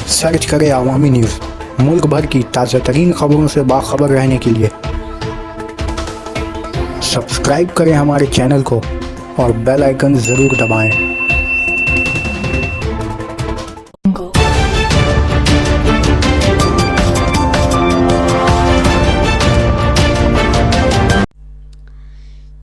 Search करें अवामी news. मुल्क भर की ताज़ा तरीन खबरों से बाखबर रहने के लिए सब्सक्राइब करें हमारे चैनल को और बेल आइकन ज़रूर दबाएं।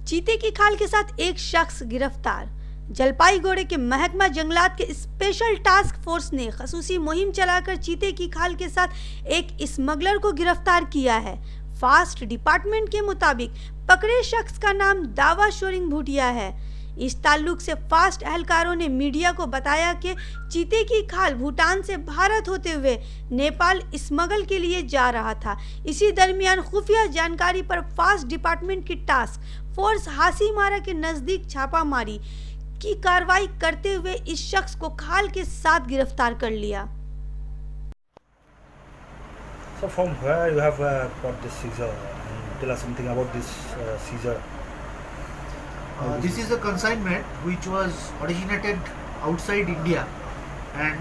चीते की खाल के साथ एक शख्स गिरफ्तार। जलपाईगुड़ी के महकमा जंगलात के स्पेशल टास्क फोर्स ने खसूसी मुहिम चलाकर चीते की खाल के साथ एक स्मगलर को गिरफ्तार किया है। फास्ट डिपार्टमेंट के मुताबिक पकड़े शख्स का नाम दावा शोरिंग भूटिया है। इस ताल्लुक से फास्ट अहलकारों ने मीडिया को बताया कि चीते की खाल भूटान से भारत होते हुए नेपाल स्मगल के लिए जा रहा था। इसी दरमियान खुफिया जानकारी पर फास्ट डिपार्टमेंट की टास्क फोर्स हासीमारा के नजदीक छापामारी की कार्रवाई करते हुए इस शख्स को खाल के साथ गिरफ्तार कर लिया। So from where you have got this seizure? Tell us something about this seizure. This is a consignment which was originated outside India, and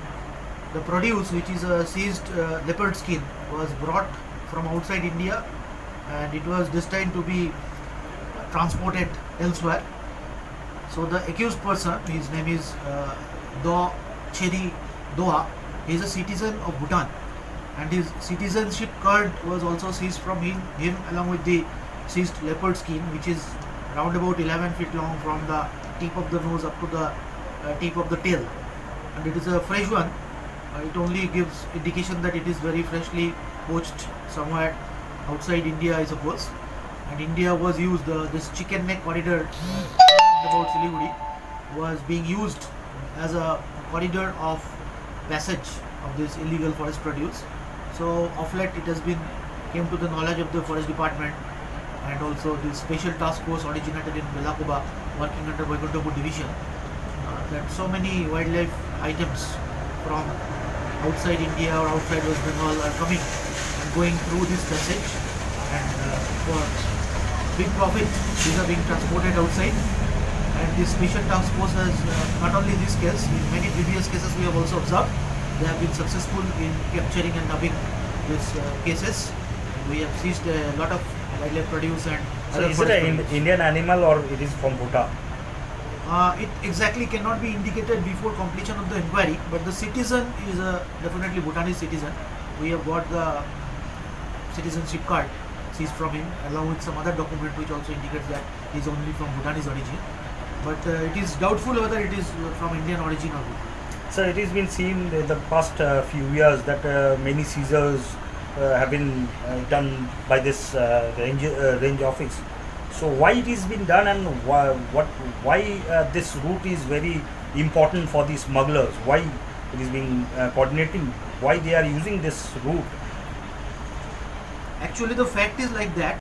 the produce, which is a seized leopard skin, was brought from outside India, and it was destined to be transported elsewhere. So the accused person, his name is Do Cheri Doha. He is a citizen of Bhutan, and his citizenship card was also seized from him along with the seized leopard skin, which is round about 11 feet long from the tip of the nose up to the tip of the tail, and it is a fresh one. It only gives indication that it is very freshly poached somewhere outside India, I suppose. And India was used, this chicken neck corridor about Siliguri was being used as a corridor of passage of this illegal forest produce. So of late it has been came to the knowledge of the forest department, and also the special task force originated in Belakuba working under Vaikuntapur division, that so many wildlife items from outside India or outside West Bengal are coming and going through this passage, and for big profit these are being transported outside. And this special task force has not only this case, in many previous cases we have also observed they have been successful in capturing and nubbing these cases. We have seized a lot of wildlife produce and So is it an Indian animal or it is from Bhutan? It exactly cannot be indicated before completion of the inquiry, but the citizen is definitely Bhutanese citizen. We have got the citizenship card seized from him along with some other document which also indicates that he is only from Bhutanese origin. But it is doubtful whether it is from Indian origin or not. So it has been seen in the past few years that many seizures have been done by this range office. So why it is been done, and why this route is very important for the smugglers? Why it is being coordinating? Why they are using this route? Actually, the fact is like that.